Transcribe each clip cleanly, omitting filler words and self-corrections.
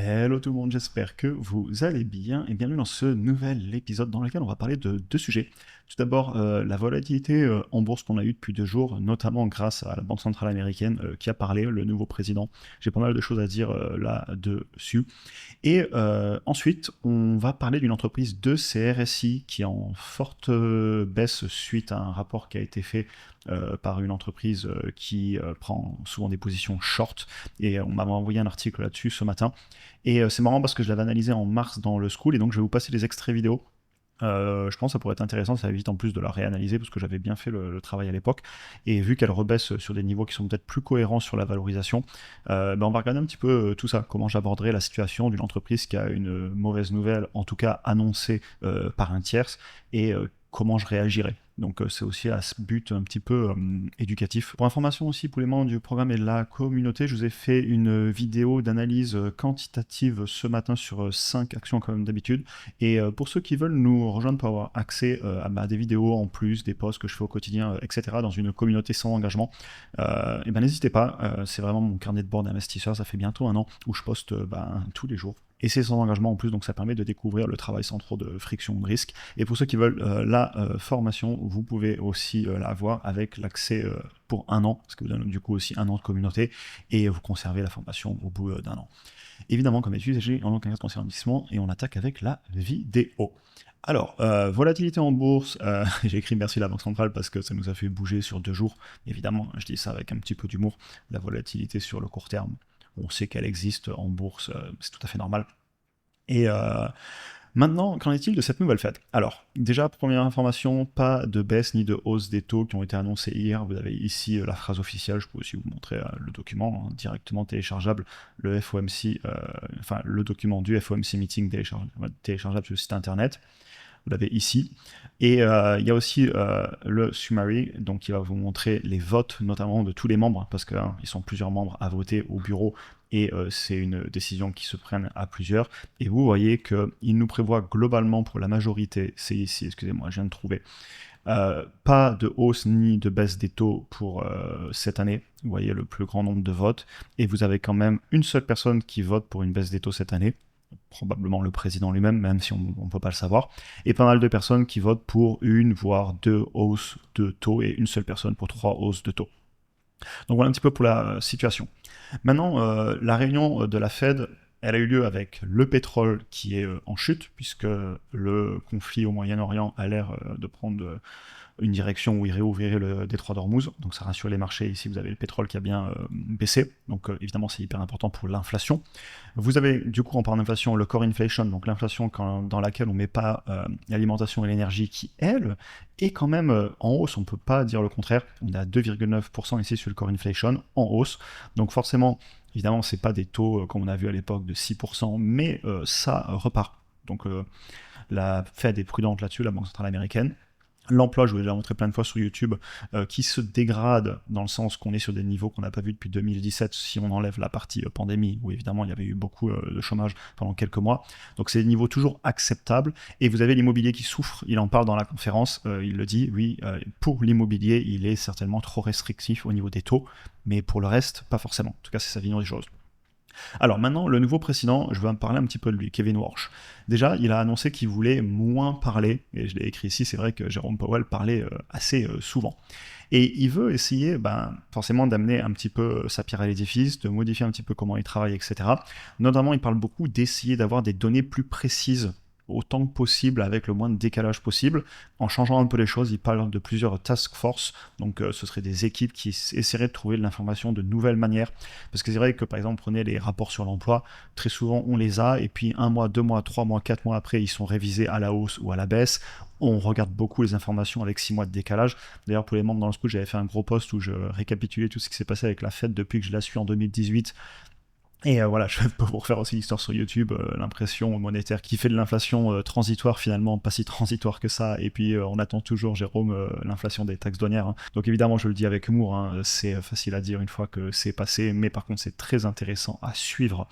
Hello tout le monde, j'espère que vous allez bien et bienvenue dans ce nouvel épisode dans lequel on va parler de deux sujets. Tout d'abord, la volatilité en bourse qu'on a eue depuis 2 jours, notamment grâce à la Banque centrale américaine qui a parlé, le nouveau président. J'ai pas mal de choses à dire là-dessus. Et ensuite, on va parler d'une entreprise de CRSI qui est en forte baisse suite à un rapport qui a été fait par une entreprise qui prend souvent des positions short. Et on m'a envoyé un article là-dessus ce matin. Et c'est marrant parce que je l'avais analysé en mars dans le school, et donc je vais vous passer les extraits vidéo. Je pense que ça pourrait être intéressant, ça évite en plus de la réanalyser parce que j'avais bien fait le travail à l'époque. Et vu qu'elle rebaisse sur des niveaux qui sont peut-être plus cohérents sur la valorisation, on va regarder un petit peu tout ça, comment j'aborderai la situation d'une entreprise qui a une mauvaise nouvelle, en tout cas annoncée par un tierce, et comment je réagirai. Donc c'est aussi à ce but un petit peu éducatif. Pour information aussi, pour les membres du programme et de la communauté, je vous ai fait une vidéo d'analyse quantitative ce matin sur 5 actions comme d'habitude. Et pour ceux qui veulent nous rejoindre pour avoir accès à des vidéos en plus, des posts que je fais au quotidien, etc., dans une communauté sans engagement, et ben n'hésitez pas, c'est vraiment mon carnet de bord d'investisseur, ça fait bientôt 1 an où je poste tous les jours. Et c'est sans engagement en plus, donc ça permet de découvrir le travail sans trop de friction, de risque. Et pour ceux qui veulent la formation, vous pouvez aussi l'avoir avec l'accès pour 1 an, ce qui vous donne du coup aussi 1 an de communauté, et vous conservez la formation au bout d'1 an. Évidemment, comme d'habitude, j'ai en aucun cas de conseil d'investissement, et on attaque avec la vidéo. Alors, volatilité en bourse, j'ai écrit merci à la Banque centrale parce que ça nous a fait bouger sur 2 jours. Évidemment, je dis ça avec un petit peu d'humour, la volatilité sur le court terme. On sait qu'elle existe en bourse, c'est tout à fait normal. Et maintenant, qu'en est-il de cette nouvelle Fed? Alors, déjà, première information, pas de baisse ni de hausse des taux qui ont été annoncés hier. Vous avez ici la phrase officielle, je peux aussi vous montrer le document directement téléchargeable, le FOMC, le document du FOMC meeting téléchargeable sur le site internet. Vous l'avez ici. Et il y a aussi le summary, donc qui va vous montrer les votes, notamment de tous les membres, parce qu'ils sont plusieurs membres à voter au bureau, et c'est une décision qui se prenne à plusieurs. Et vous voyez qu'il nous prévoit globalement pour la majorité, c'est ici, excusez-moi, je viens de trouver, pas de hausse ni de baisse des taux pour cette année. Vous voyez le plus grand nombre de votes, et vous avez quand même une seule personne qui vote pour une baisse des taux cette année, probablement le président lui-même, même si on ne peut pas le savoir, et pas mal de personnes qui votent pour 1 voire 2 hausses de taux, et une seule personne pour 3 hausses de taux. Donc voilà un petit peu pour la situation. Maintenant, la réunion de la Fed, elle a eu lieu avec le pétrole qui est en chute, puisque le conflit au Moyen-Orient a l'air de prendre une direction où il réouvrirait le détroit d'Ormuz, donc ça rassure les marchés. Ici vous avez le pétrole qui a bien baissé, donc évidemment c'est hyper important pour l'inflation. Vous avez du coup, en parlant d'inflation, le core inflation, donc l'inflation dans laquelle on ne met pas l'alimentation et l'énergie, qui elle est quand même en hausse, on ne peut pas dire le contraire. On est à 2,9% ici sur le core inflation, en hausse, donc forcément, évidemment c'est pas des taux comme on a vu à l'époque de 6%, mais ça repart. Donc la Fed est prudente là-dessus, la Banque centrale américaine. L'emploi, je vous l'ai déjà montré plein de fois sur YouTube, qui se dégrade dans le sens qu'on est sur des niveaux qu'on n'a pas vus depuis 2017, si on enlève la partie pandémie, où évidemment il y avait eu beaucoup de chômage pendant quelques mois. Donc c'est des niveaux toujours acceptables. Et vous avez l'immobilier qui souffre, il en parle dans la conférence, il le dit, oui, pour l'immobilier, il est certainement trop restrictif au niveau des taux, mais pour le reste, pas forcément. En tout cas, c'est sa vision des choses. Alors maintenant, le nouveau président, je vais en parler un petit peu de lui, Kevin Warsh. Déjà, il a annoncé qu'il voulait moins parler, et je l'ai écrit ici, c'est vrai que Jérôme Powell parlait assez souvent. Et il veut essayer forcément d'amener un petit peu sa pierre à l'édifice, de modifier un petit peu comment il travaille, etc. Notamment, il parle beaucoup d'essayer d'avoir des données plus précises autant que possible, avec le moins de décalage possible. En changeant un peu les choses, il parle de plusieurs task force, donc ce seraient des équipes qui essaieraient de trouver de l'information de nouvelles manières, parce que c'est vrai que par exemple, prenez les rapports sur l'emploi, très souvent on les a, et puis 1 mois, 2 mois, 3 mois, 4 mois après, ils sont révisés à la hausse ou à la baisse. On regarde beaucoup les informations avec 6 mois de décalage. D'ailleurs, pour les membres dans le school, j'avais fait un gros post où je récapitulais tout ce qui s'est passé avec la Fed depuis que je la suis en 2018. Et voilà, je peux vous refaire aussi l'histoire sur YouTube, l'impression monétaire qui fait de l'inflation transitoire, finalement pas si transitoire que ça, et puis on attend toujours, Jérôme, l'inflation des taxes douanières. Hein. Donc évidemment, je le dis avec humour, hein, c'est facile à dire une fois que c'est passé, mais par contre c'est très intéressant à suivre,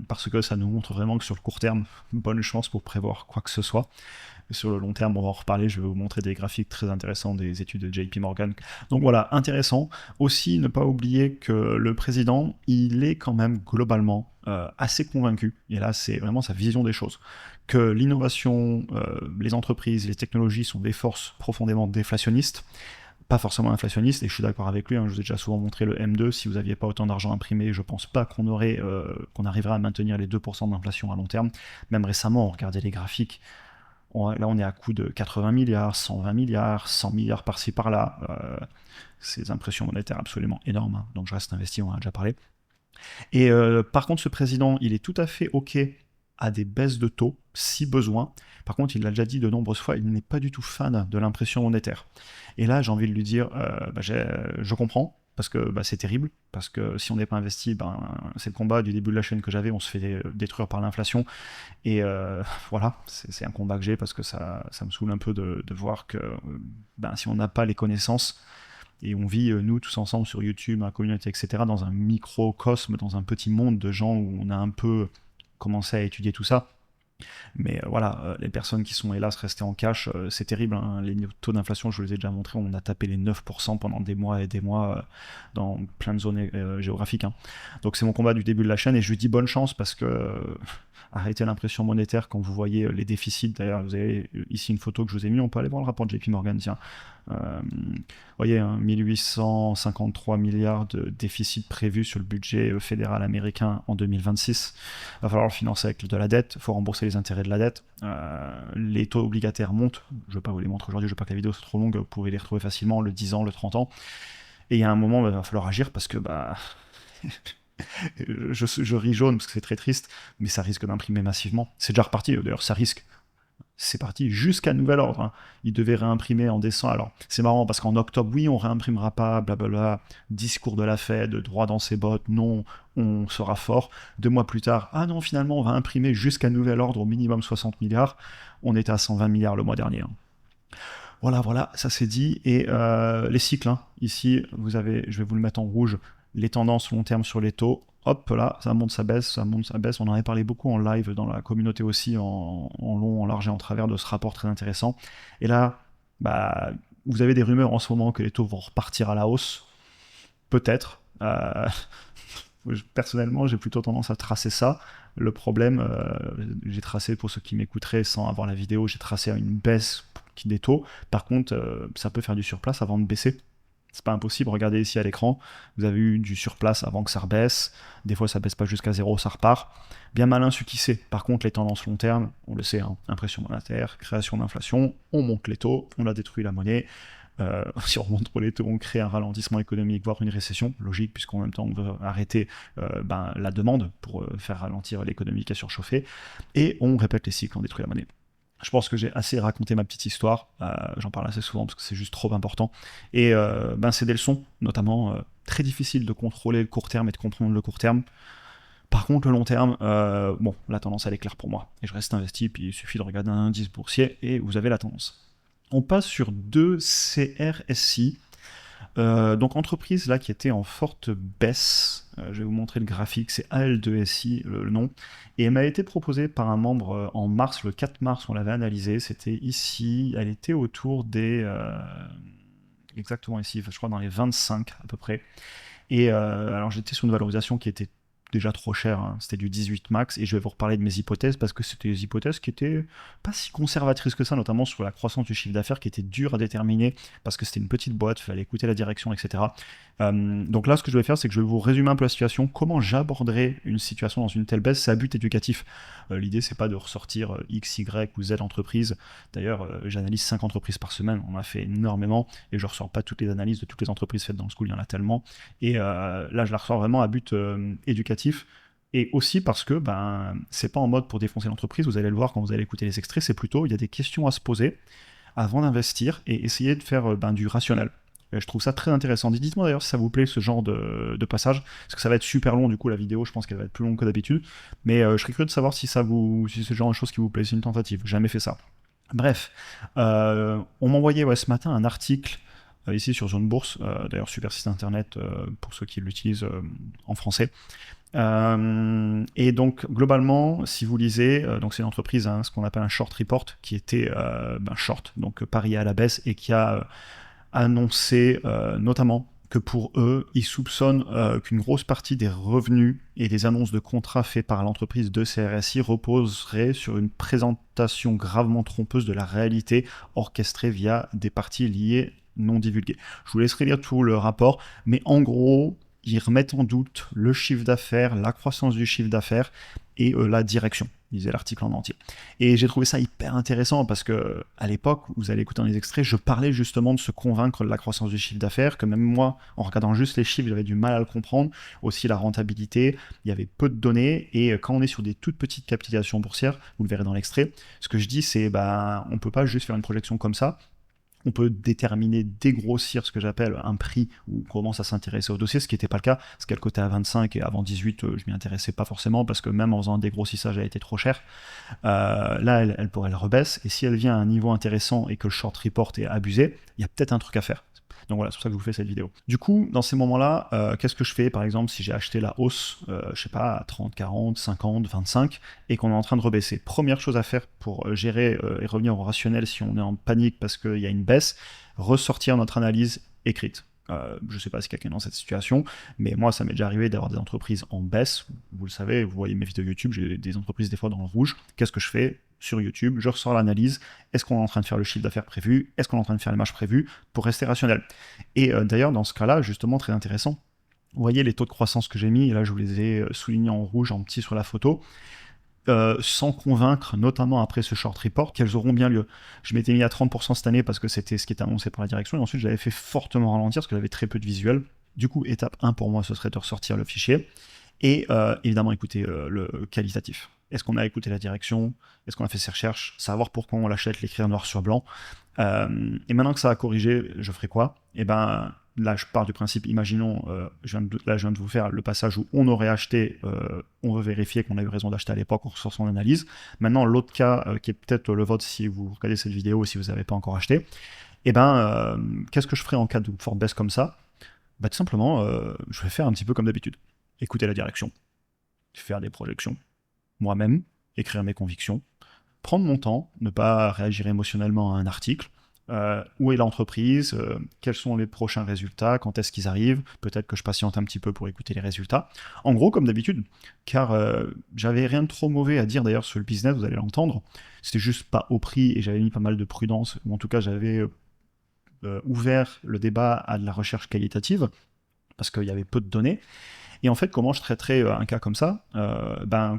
parce que ça nous montre vraiment que sur le court terme, bonne chance pour prévoir quoi que ce soit. Sur le long terme, on va en reparler, je vais vous montrer des graphiques très intéressants des études de JP Morgan. Donc voilà, intéressant. Aussi, ne pas oublier que le président, il est quand même globalement assez convaincu, et là c'est vraiment sa vision des choses, que l'innovation, les entreprises, les technologies sont des forces profondément déflationnistes, pas forcément inflationniste, et je suis d'accord avec lui, je vous ai déjà souvent montré le M2, si vous n'aviez pas autant d'argent imprimé, je pense pas qu'on arriverait à maintenir les 2% d'inflation à long terme. Même récemment, on regardait les graphiques, là on est à coût de 80 milliards, 120 milliards, 100 milliards par-ci par-là, ces impressions monétaires absolument énormes, donc je reste investi, on en a déjà parlé. Et par contre, ce président, il est tout à fait OK à des baisses de taux, si besoin. Par contre, il l'a déjà dit de nombreuses fois, il n'est pas du tout fan de l'impression monétaire. Et là, j'ai envie de lui dire, je comprends, parce que c'est terrible, parce que si on n'est pas investi, c'est le combat du début de la chaîne que j'avais, on se fait détruire par l'inflation. Et voilà, c'est un combat que j'ai, parce que ça me saoule un peu de voir que si on n'a pas les connaissances, et on vit, nous, tous ensemble sur YouTube, dans la communauté, etc., dans un microcosme, dans un petit monde de gens où on a un peu commencé à étudier tout ça. Mais voilà, les personnes qui sont hélas restées en cash, c'est terrible. Les taux d'inflation, je vous les ai déjà montrés, on a tapé les 9% pendant des mois et des mois dans plein de zones géographiques. Donc c'est mon combat du début de la chaîne, et je lui dis bonne chance, parce que arrêtez l'impression monétaire quand vous voyez les déficits. D'ailleurs, vous avez ici une photo que je vous ai mis, on peut aller voir le rapport de JP Morgan, tiens. Vous voyez, 1853 milliards de déficit prévu sur le budget fédéral américain en 2026. Il va falloir le financer avec de la dette, il faut rembourser les intérêts de la dette. Les taux obligataires montent, je ne vais pas vous les montrer aujourd'hui, je veux pas que la vidéo soit trop longue, vous pouvez les retrouver facilement, le 10 ans, le 30 ans. Et il y a un moment, il va falloir agir, parce que je ris jaune parce que c'est très triste, mais ça risque d'imprimer massivement. C'est déjà reparti, d'ailleurs, ça risque. C'est parti jusqu'à nouvel ordre. Il devait réimprimer en décembre. Alors, c'est marrant parce qu'en octobre, oui, on réimprimera pas, blablabla. Discours de la Fed, droit dans ses bottes, non, on sera fort. 2 mois plus tard, ah non, finalement, on va imprimer jusqu'à nouvel ordre au minimum 60 milliards. On était à 120 milliards le mois dernier. Voilà, ça c'est dit. Et les cycles, ici, vous avez, je vais vous le mettre en rouge, les tendances long terme sur les taux. Hop là, ça monte, ça baisse, ça monte, ça baisse. On en avait parlé beaucoup en live dans la communauté aussi, en long, en large et en travers de ce rapport très intéressant. Et là, vous avez des rumeurs en ce moment que les taux vont repartir à la hausse. Peut-être. Personnellement, j'ai plutôt tendance à tracer ça. Le problème, j'ai tracé, pour ceux qui m'écouteraient sans avoir la vidéo, j'ai tracé à une baisse des taux. Par contre, ça peut faire du surplace avant de baisser. C'est pas impossible, regardez ici à l'écran, vous avez eu du surplace avant que ça rebaisse, des fois ça baisse pas jusqu'à 0, ça repart. Bien malin celui qui sait. Par contre, les tendances long terme, on le sait, impression monétaire, création d'inflation, on monte les taux, on a détruit la monnaie. Si on remonte trop les taux, on crée un ralentissement économique, voire une récession, logique, puisqu'en même temps on veut arrêter la demande pour faire ralentir l'économie qui a surchauffé, et on répète les cycles, on détruit la monnaie. Je pense que j'ai assez raconté ma petite histoire, j'en parle assez souvent parce que c'est juste trop important, et c'est des leçons, notamment très difficile de contrôler le court terme et de comprendre le court terme. Par contre, le long terme, la tendance elle est claire pour moi, et je reste investi, puis il suffit de regarder un indice boursier et vous avez la tendance. On passe sur 2 CRSI, donc entreprise là qui était en forte baisse, je vais vous montrer le graphique, c'est AL2SI le nom, et elle m'a été proposée par un membre en mars, le 4 mars on l'avait analysé, c'était ici, elle était autour des, exactement ici, je crois dans les 25 à peu près, et alors j'étais sur une valorisation qui était déjà trop cher, c'était du 18 max, et je vais vous reparler de mes hypothèses, parce que c'était des hypothèses qui étaient pas si conservatrices que ça, notamment sur la croissance du chiffre d'affaires, qui était dure à déterminer, parce que c'était une petite boîte, il fallait écouter la direction, etc. Donc là, ce que je vais faire, c'est que je vais vous résumer un peu la situation, comment j'aborderai une situation dans une telle baisse, c'est à but éducatif. L'idée, c'est pas de ressortir X, Y ou Z entreprises. D'ailleurs, j'analyse 5 entreprises par semaine, on a fait énormément, et je ressors pas toutes les analyses de toutes les entreprises faites dans le school, il y en a tellement, et là, je la ressors vraiment à but éducatif. Et aussi parce que c'est pas en mode pour défoncer l'entreprise, vous allez le voir quand vous allez écouter les extraits, c'est plutôt il y a des questions à se poser avant d'investir et essayer de faire du rationnel. Et je trouve ça très intéressant. Dites-moi d'ailleurs si ça vous plaît ce genre de passage, parce que ça va être super long du coup la vidéo, je pense qu'elle va être plus longue que d'habitude, mais je serais curieux de savoir si c'est le genre de choses qui vous plaît, c'est une tentative, j'ai jamais fait ça. Bref, on m'envoyait ce matin un article ici sur Zone Bourse, d'ailleurs super site internet pour ceux qui l'utilisent en français. Et donc globalement, si vous lisez, donc c'est une entreprise, ce qu'on appelle un short report, qui était short, donc parié à la baisse, et qui a annoncé notamment que pour eux, ils soupçonnent qu'une grosse partie des revenus et des annonces de contrats faits par l'entreprise de CRSI reposeraient sur une présentation gravement trompeuse de la réalité orchestrée via des parties liées non divulguées. Je vous laisserai lire tout le rapport, mais en gros, ils remettent en doute le chiffre d'affaires, la croissance du chiffre d'affaires et la direction. Ils lisaient l'article en entier. Et j'ai trouvé ça hyper intéressant parce que à l'époque, vous allez écouter dans les extraits, je parlais justement de se convaincre de la croissance du chiffre d'affaires, que même moi, en regardant juste les chiffres, j'avais du mal à le comprendre. Aussi la rentabilité, il y avait peu de données. Et quand on est sur des toutes petites capitalisations boursières, vous le verrez dans l'extrait, ce que je dis, c'est on ne peut pas juste faire une projection comme ça. On peut déterminer, dégrossir ce que j'appelle un prix où on commence à s'intéresser au dossier, ce qui n'était pas le cas, parce qu'elle cotait à 25 et avant 18, je m'y intéressais pas forcément parce que même en faisant un dégrossissage, elle était trop chère. Là, elle rebaisse et si elle vient à un niveau intéressant et que le short report est abusé, il y a peut-être un truc à faire. Donc voilà, c'est pour ça que je vous fais cette vidéo. Du coup, dans ces moments-là, qu'est-ce que je fais? Par exemple, si j'ai acheté la hausse, je sais pas, à 30, 40, 50, 25, et qu'on est en train de rebaisser. Première chose à faire pour gérer et revenir au rationnel si on est en panique parce qu'il y a une baisse, ressortir notre analyse écrite. Je ne sais pas si quelqu'un est dans cette situation, mais moi, ça m'est déjà arrivé d'avoir des entreprises en baisse. Vous le savez, vous voyez mes vidéos YouTube, j'ai des entreprises des fois dans le rouge. Qu'est-ce que je fais? Sur YouTube, je ressors l'analyse. Est-ce qu'on est en train de faire le chiffre d'affaires prévu? Est-ce qu'on est en train de faire les marges prévues pour rester rationnel? Et d'ailleurs, dans ce cas-là, justement, très intéressant, vous voyez les taux de croissance que j'ai mis, et là je vous les ai soulignés en rouge, en petit sur la photo. Sans convaincre, notamment après ce short report, qu'elles auront bien lieu. Je m'étais mis à 30% cette année parce que c'était ce qui était annoncé par la direction, et ensuite j'avais fait fortement ralentir parce que j'avais très peu de visuels. Du coup, étape 1 pour moi, ce serait de ressortir le fichier, et évidemment écouter le qualitatif. Est-ce qu'on a écouté la direction? Est-ce qu'on a fait ses recherches? Savoir pourquoi on l'achète, l'écrire noir sur blanc. Et maintenant que ça a corrigé, je ferai quoi? Et ben là, je pars du principe, imaginons, je viens de vous faire le passage où on aurait acheté, on veut vérifier qu'on a eu raison d'acheter à l'époque, on ressort son analyse. Maintenant, l'autre cas, qui est peut-être le vôtre si vous regardez cette vidéo ou si vous n'avez pas encore acheté, et ben, qu'est-ce que je ferai en cas de forte baisse comme ça? Bah, tout simplement, je vais faire un petit peu comme d'habitude. Écouter la direction, faire des projections, moi-même, écrire mes convictions, prendre mon temps, ne pas réagir émotionnellement à un article. Où est l'entreprise, quels sont les prochains résultats, quand est-ce qu'ils arrivent, peut-être que je patiente un petit peu pour écouter les résultats. En gros, comme d'habitude, car j'avais rien de trop mauvais à dire d'ailleurs sur le business, vous allez l'entendre, c'était juste pas au prix et j'avais mis pas mal de prudence, ou en tout cas j'avais ouvert le débat à de la recherche qualitative, parce qu'il y avait peu de données. Et en fait, comment je traiterais un cas comme ça?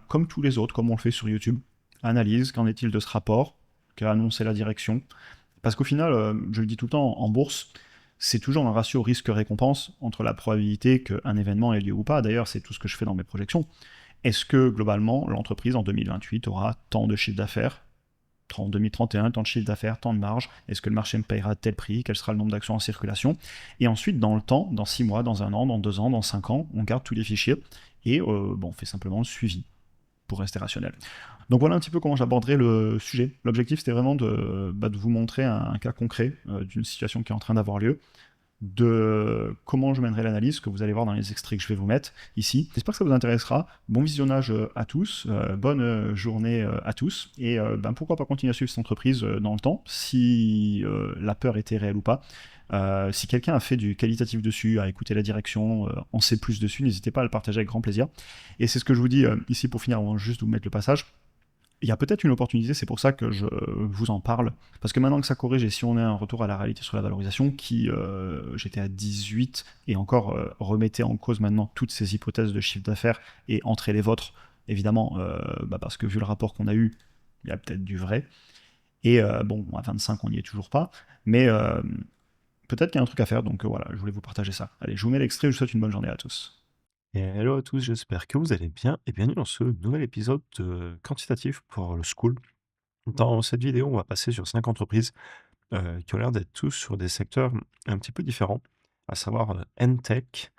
Comme tous les autres, comme on le fait sur YouTube. Analyse, qu'en est-il de ce rapport qu'a annoncé la direction? Parce qu'au final, je le dis tout le temps, en bourse, c'est toujours un ratio risque-récompense entre la probabilité qu'un événement ait lieu ou pas. D'ailleurs, c'est tout ce que je fais dans mes projections. Est-ce que, globalement, l'entreprise en 2028 aura tant de chiffre d'affaires, en 2031, tant de chiffre d'affaires, tant de marge? Est-ce que le marché me payera tel prix? Quel sera le nombre d'actions en circulation? Et ensuite, dans le temps, dans 6 mois, dans 1 an, dans 2 ans, dans 5 ans, on garde tous les fichiers et on fait simplement le suivi pour rester rationnel. Donc voilà un petit peu comment j'aborderai le sujet. L'objectif, c'était vraiment de vous montrer un cas concret d'une situation qui est en train d'avoir lieu, de comment je mènerai l'analyse, que vous allez voir dans les extraits que je vais vous mettre ici. J'espère que ça vous intéressera. Bon visionnage à tous, bonne journée à tous, et pourquoi pas continuer à suivre cette entreprise dans le temps, si la peur était réelle ou pas. Si quelqu'un a fait du qualitatif dessus, a écouté la direction, en sait plus dessus, n'hésitez pas à le partager avec grand plaisir. Et c'est ce que je vous dis ici pour finir, avant juste de vous mettre le passage. Il y a peut-être une opportunité, c'est pour ça que je vous en parle. Parce que maintenant que ça corrige, et si on est un retour à la réalité sur la valorisation, qui j'étais à 18, et encore remettez en cause maintenant toutes ces hypothèses de chiffre d'affaires et entrez les vôtres, évidemment, parce que vu le rapport qu'on a eu, il y a peut-être du vrai. Et à 25, on n'y est toujours pas. Mais peut-être qu'il y a un truc à faire, donc voilà, je voulais vous partager ça. Allez, je vous mets l'extrait, je vous souhaite une bonne journée à tous. Et hello à tous, j'espère que vous allez bien et bienvenue dans ce nouvel épisode de Quantitatif pour le School. Dans cette vidéo, on va passer sur 5 entreprises qui ont l'air d'être tous sur des secteurs un petit peu différents, à savoir Entech.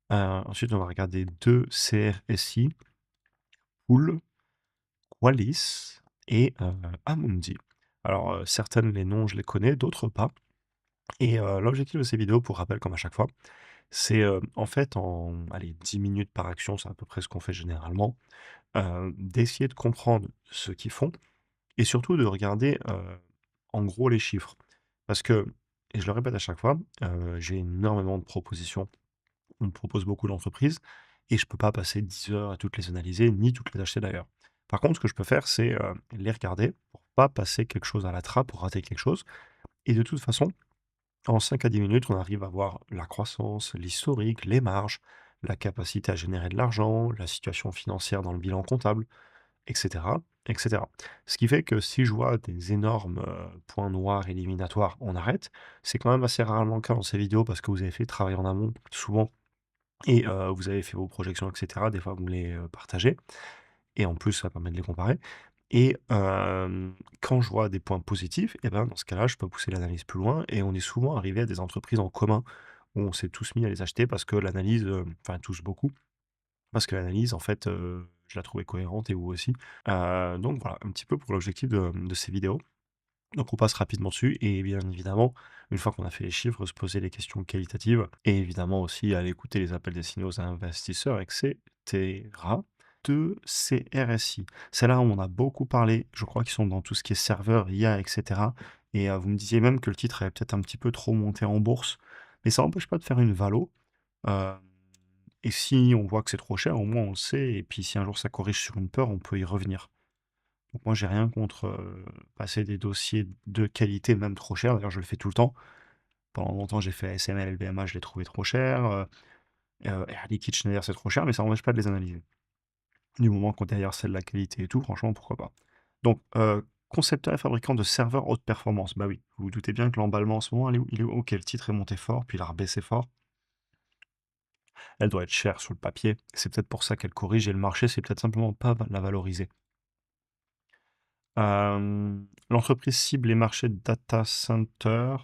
Ensuite, on va regarder 2 CRSI, Pool, Qualys et Amundi. Alors, certaines, les noms, je les connais, d'autres pas. Et l'objectif de ces vidéos, pour rappel, comme à chaque fois, c'est en fait, en allez, 10 minutes par action, c'est à peu près ce qu'on fait généralement, d'essayer de comprendre ce qu'ils font et surtout de regarder, en gros les chiffres. Parce que et je le répète à chaque fois, j'ai énormément de propositions. On me propose beaucoup d'entreprises et je peux pas passer 10 heures à toutes les analyser, ni toutes les acheter d'ailleurs. Par contre, ce que je peux faire, c'est, les regarder pour pas passer quelque chose à la trappe, pour rater quelque chose et de toute façon, en 5 à 10 minutes, on arrive à voir la croissance, l'historique, les marges, la capacité à générer de l'argent, la situation financière dans le bilan comptable, et cetera, et cetera. Ce qui fait que si je vois des énormes, points noirs éliminatoires, on arrête. C'est quand même assez rarement le cas dans ces vidéos parce que vous avez fait le travail en amont, souvent et vous avez fait vos projections et cetera. Des fois, vous me les, partagez et en plus, ça permet de les comparer et quand je vois des points positifs et ben, dans ce cas-là, je peux pousser l'analyse plus loin et on est souvent arrivé à des entreprises en commun où on s'est tous mis à les acheter parce que l'analyse, enfin tous beaucoup, parce que l'analyse en fait, je la trouvais cohérente et vous aussi. Donc voilà, un petit peu pour l'objectif de ces vidéos. Donc on passe rapidement dessus et bien évidemment, une fois qu'on a fait les chiffres, se poser les questions qualitatives et évidemment aussi aller écouter les appels des signaux à investisseurs, et cetera. De ces RSI. Celles-là, on en a beaucoup parlé. Je crois qu'ils sont dans tout ce qui est serveur, IA, et cetera. Et vous me disiez même que le titre avait peut-être un petit peu trop monté en bourse. Mais ça n'empêche pas de faire une valo. Heu, et si on voit que c'est trop cher, au moins on le sait. Et puis si un jour ça corrige sur une peur, on peut y revenir. Donc moi, j'ai rien contre, passer des dossiers de qualité, même trop chers. D'ailleurs, je le fais tout le temps. Pendant longtemps, j'ai fait ASML, LVMH, je l'ai trouvé trop cher. Air Liquide, Schneider, c'est trop cher, mais ça n'empêche pas de les analyser. Du moment qu'on derrière c'est de la qualité et tout, franchement, pourquoi pas. Donc, concepteur et fabricant de serveurs haute performance. Bah oui, vous vous doutez bien que l'emballement en ce moment, il est où? OK, le titre est monté fort, puis il a rebaissé fort. Elle doit être chère sur le papier. C'est peut-être pour ça qu'elle corrige et le marché, c'est peut-être simplement pas la valoriser. L'entreprise cible les marchés de data center.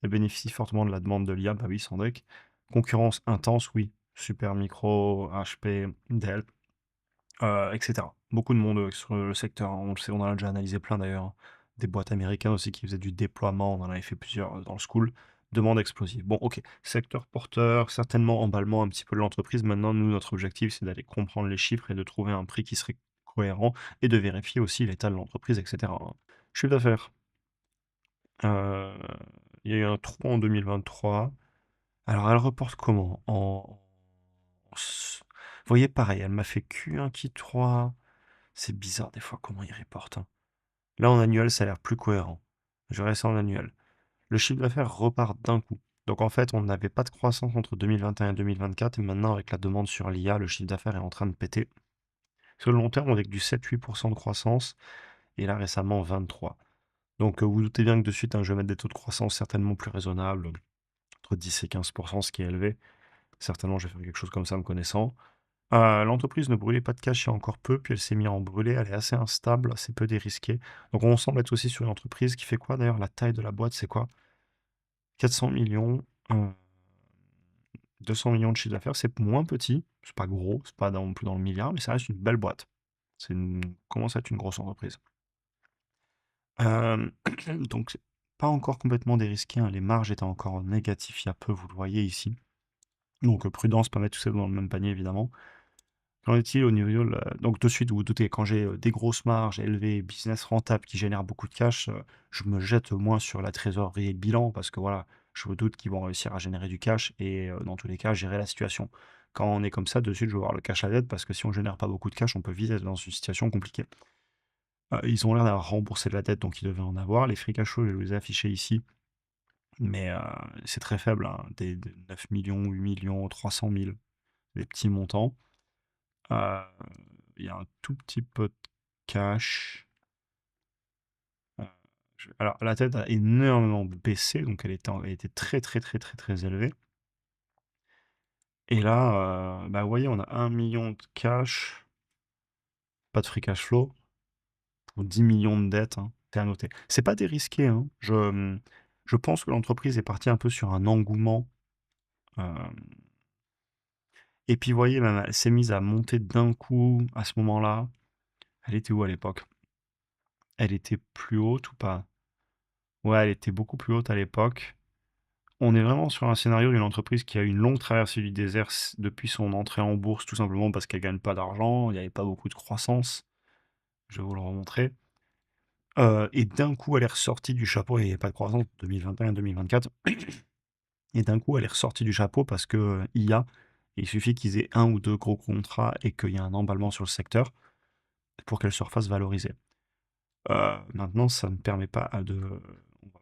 Elle bénéficie fortement de la demande de l'IA, bah oui, sans deck. Concurrence intense, oui. Supermicro, HP, Dell, et cetera. Beaucoup de monde, sur le secteur, hein, on le sait, on en a déjà analysé plein d'ailleurs, hein. Des boîtes américaines aussi qui faisaient du déploiement, on en avait fait plusieurs, dans le school. Demande explosive. Bon, OK, secteur porteur, certainement emballement un petit peu de l'entreprise. Maintenant, nous, notre objectif, c'est d'aller comprendre les chiffres et de trouver un prix qui serait cohérent et de vérifier aussi l'état de l'entreprise et cetera, hein. Chiffre d'affaires, heu, il y a eu un trou en 2023. Alors elle reporte comment? Vous voyez, pareil, elle m'a fait Q1, Q3. C'est bizarre des fois comment ils reportent, hein. Là, en annuel, ça a l'air plus cohérent. Je verrai ça en annuel. Le chiffre d'affaires repart d'un coup. Donc en fait, on n'avait pas de croissance entre 2021 et 2024 et maintenant avec la demande sur l'IA, le chiffre d'affaires est en train de péter. Sur le long terme, avec du 7-8% de croissance et là récemment 23. Donc vous doutez bien que de suite, hein, je vais mettre des taux de croissance certainement plus raisonnables, entre 10 et 15%, ce qui est élevé. Certainement, je vais faire quelque chose comme ça me connaissant. L'entreprise ne brûlait pas de cash il y a encore peu, puis elle s'est mise à en brûler. Elle est assez instable, assez peu dérisquée. Donc on semble être aussi sur une entreprise qui fait quoi d'ailleurs? La taille de la boîte, c'est quoi? 400 millions, 200 millions de chiffre d'affaires, c'est moins petit, c'est pas gros, c'est pas non plus dans le milliard, mais ça reste une belle boîte. Commence à être une grosse entreprise. Hem, donc c'est pas encore complètement dérisqué, hein, les marges étaient encore négatives il y a peu, vous le voyez ici. Donc prudence, pas mettre tout ça dans le même panier évidemment. Qu'en est-il au niveau de la donc de suite, vous vous doutez, quand j'ai, des grosses marges élevées, business rentable qui génère beaucoup de cash, je me jette moins sur la trésorerie et le bilan parce que voilà, je me doute qu'ils vont réussir à générer du cash et dans tous les cas, gérer la situation. Quand on est comme ça, de suite, je veux voir le cash à l'aide parce que si on génère pas beaucoup de cash, on peut vite être dans une situation compliquée. Ils ont l'air d'avoir remboursé de la dette, donc ils devaient en avoir. Les free cash flow, je les ai affichés ici, mais c'est très faible, hein, des 9 000 000, 8 000 000, 300 000, des petits montants. Heu, il y a un tout petit peu de cash. Heu, alors la dette a énormément baissé, donc elle était très, très, très, très, très élevée et là, bah, vous voyez, on a 1 million de cash, pas de free cash flow pour 10 millions de dettes, hein, c'est à noter. C'est pas dérisqué, hein. Je pense que l'entreprise est partie un peu sur un engouement, hem et puis vous voyez, même elle s'est mise à monter d'un coup à ce moment-là. Elle était où à l'époque? Elle était plus haute ou pas? Ouais, elle était beaucoup plus haute à l'époque. On est vraiment sur un scénario d'une entreprise qui a eu une longue traversée du désert depuis son entrée en bourse, tout simplement parce qu'elle gagne pas d'argent, il n'y avait pas beaucoup de croissance. Je vais vous le remontrer. Et d'un coup, elle est ressortie du chapeau et il y avait pas de croissance 2021-2024 et d'un coup, elle est ressortie du chapeau parce que, IA, il suffit qu'ils aient 1 ou 2 gros contrats et qu'il y a un emballement sur le secteur pour qu'elle se refasse valoriser. Maintenant, ça ne permet pas de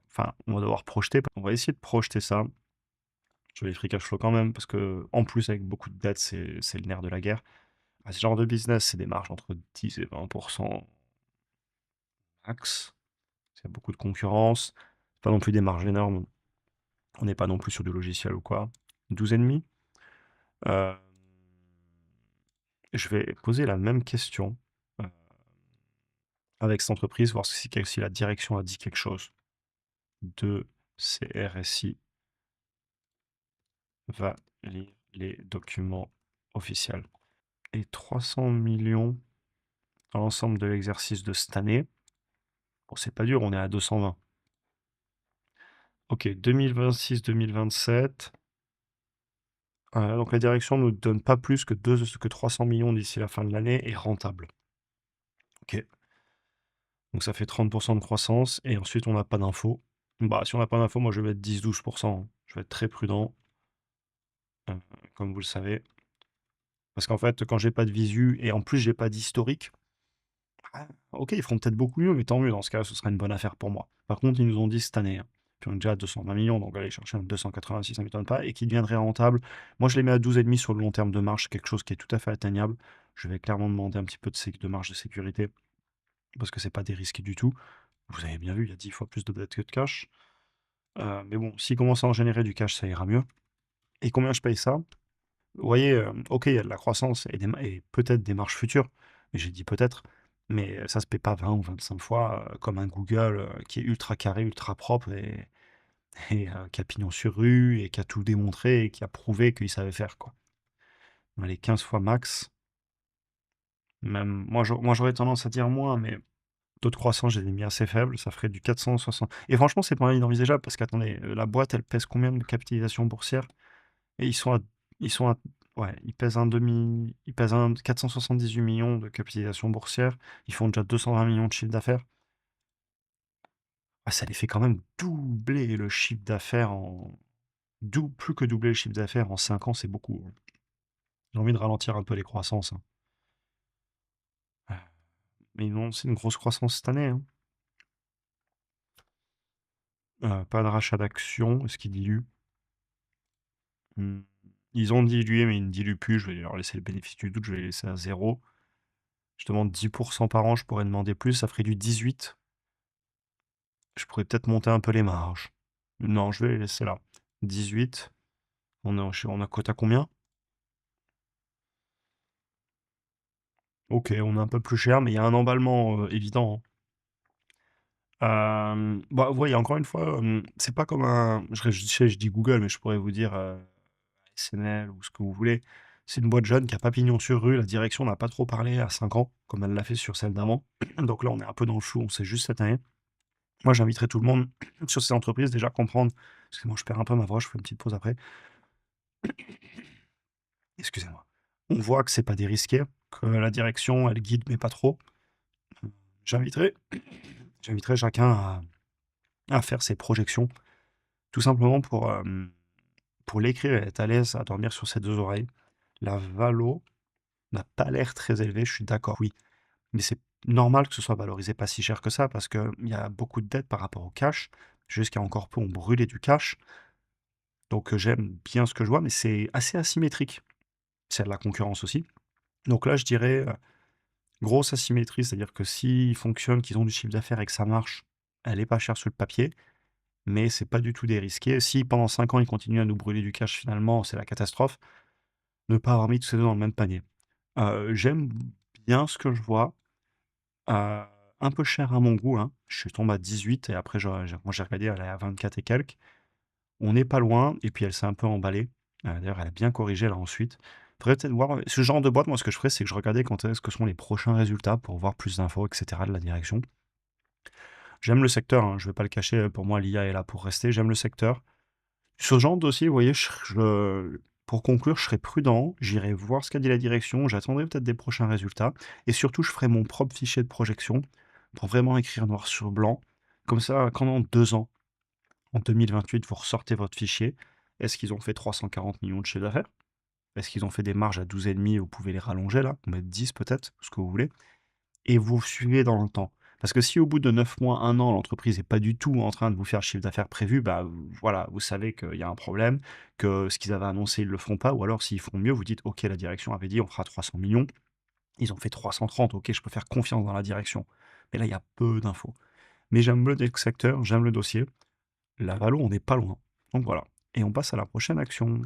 enfin, on va devoir projeter, on va essayer de projeter ça sur les free cash flow quand même parce que en plus, avec beaucoup de dettes, c'est le nerf de la guerre. Ce genre de business, c'est des marges entre 10 et 20 max. Il y a beaucoup de concurrence. C'est pas non plus des marges énormes. On n'est pas non plus sur du logiciel ou quoi. 12,5. Euh, je vais poser la même question euh, avec cette entreprise, voir si la direction a dit quelque chose de CRSI va lire les documents officiels. Et 300 millions dans l'ensemble de l'exercice de cette année. Bon, c'est pas dur, on est à 220. Ok, 2026-2027. Donc la direction ne nous donne pas plus que 300 millions d'ici la fin de l'année et rentable. Ok. Donc ça fait 30% de croissance et ensuite on n'a pas d'infos. Bah, si on n'a pas d'infos, moi je vais mettre 10-12%. Je vais être très prudent, euh, comme vous le savez. Parce qu'en fait, quand j'ai pas de visu et en plus j'ai pas d'historique, ok, ils feront peut-être beaucoup mieux, mais tant mieux, dans ce cas, ce sera une bonne affaire pour moi. Par contre, ils nous ont dit cette année, hein, puis on est déjà à 220 millions, donc aller chercher un 286, ça ne m'étonne pas, et qui deviendrait rentable. Moi, je les mets à 12,5 sur le long terme de marge, quelque chose qui est tout à fait atteignable. Je vais clairement demander un petit peu de marge de sécurité, parce que c'est pas dérisqué du tout. Vous avez bien vu, il y a 10 fois plus de dettes que de cash. Mais bon, s'ils commencent à en générer du cash, ça ira mieux. Et combien je paye ça? Vous voyez, OK, il y a de la croissance et peut-être des marges futures, mais j'ai dit peut-être, mais ça se paie pas 20 ou 25 fois, comme un Google, qui est ultra carré, ultra propre et qui a pignon sur rue et qui a tout démontré et qui a prouvé qu'il savait faire, quoi. Allez, 15 fois max, même moi j'aurais tendance à dire moins, mais taux de croissance, j'ai mis assez faible, ça ferait du 460 et franchement, c'est pas inenvisageable parce qu'attendez, la boîte, elle pèse combien de capitalisation boursière? Et ils sont à ouais, ils pèsent un 478 millions de capitalisation boursière. Ils font déjà 220 millions de chiffre d'affaires. Ah, ça les fait quand même doubler le chiffre d'affaires plus que doubler le chiffre d'affaires en 5 ans, c'est beaucoup, hein. J'ai envie de ralentir un peu les croissances, hein. Mais non, c'est une grosse croissance cette année, hein. Pas de rachat d'actions, est-ce qu'ils diluent? Hmm. Ils ont dilué, mais ils ne diluent plus. Je vais leur laisser le bénéfice du doute, je vais les laisser à 0. Je demande 10% par an, je pourrais demander plus, ça ferait du 18. Je pourrais peut-être monter un peu les marges. Non, je vais les laisser là. 18. On a cote à combien? Ok, on est un peu plus cher, mais il y a un emballement évident, hein. Bah, vous voyez, encore une fois, c'est pas comme un. Je dis Google, mais je pourrais vous dire SNL ou ce que vous voulez. C'est une boîte jeune qui a pas pignon sur rue. La direction n'a pas trop parlé à 5 ans, comme elle l'a fait sur celle d'avant. Donc là, on est un peu dans le flou, on sait juste cette année. Moi, j'inviterai tout le monde sur ces entreprises déjà à comprendre. Parce que moi, je perds un peu ma voix, je fais une petite pause après. Excusez-moi. On voit que c'est pas dérisqué, que la direction, elle guide, mais pas trop. J'inviterai j'inviterai chacun à faire ses projections, tout simplement pour l'écrire et être à l'aise à dormir sur ses 2 oreilles. La valo n'a pas l'air très élevée, je suis d'accord, oui, mais c'est normal que ce soit valorisé pas si cher que ça parce qu'il y a beaucoup de dettes par rapport au cash. Jusqu'à encore peu, on brûlait du cash, donc j'aime bien ce que je vois, mais c'est assez asymétrique. C'est de la concurrence aussi. Donc là, je dirais, grosse asymétrie, c'est-à-dire que s'ils fonctionnent, qu'ils ont du chiffre d'affaires et que ça marche, elle est pas chère sur le papier, mais c'est pas du tout dérisqué. Si pendant 5 ans, ils continuent à nous brûler du cash finalement, c'est la catastrophe. Ne pas avoir mis tous ces 2 dans le même panier. J'aime bien ce que je vois, heu, un peu cher à mon goût, hein. Je suis tombé à 18 et après j'ai regardé, elle est à 24 et quelques. On n'est pas loin et puis elle s'est un peu emballée. D'ailleurs, elle a bien corrigé là ensuite. Faudrait peut-être voir, ce genre de boîte, moi ce que je ferais, c'est que je regardais quand est-ce que sont les prochains résultats pour voir plus d'infos et cetera de la direction. J'aime le secteur, hein, je vais pas le cacher, pour moi l'IA est là pour rester, j'aime le secteur. Sur ce genre de dossier, vous voyez, pour conclure, je serai prudent, j'irai voir ce qu'a dit la direction, j'attendrai peut-être des prochains résultats et surtout je ferai mon propre fichier de projection pour vraiment écrire noir sur blanc. Comme ça, quand dans 2 ans, en 2028, vous ressortez votre fichier, est-ce qu'ils ont fait 340 millions de chiffre d'affaires? Est-ce qu'ils ont fait des marges à 12,5? Vous pouvez les rallonger là, ou mettre 10 peut-être, ce que vous voulez, et vous suivez dans le temps. Parce que si au bout de 9 mois, 1 an, l'entreprise est pas du tout en train de vous faire le chiffre d'affaires prévu, bah, voilà, vous savez qu'il y a un problème, que ce qu'ils avaient annoncé, ils le feront pas, ou alors s'ils font mieux, vous dites: «OK, la direction avait dit on fera 300 millions, ils ont fait 330, OK, je peux faire confiance dans la direction». Mais là, il y a peu d'infos. Mais j'aime le secteur, j'aime le dossier. La valo, on n'est pas loin. Donc voilà, et on passe à la prochaine action.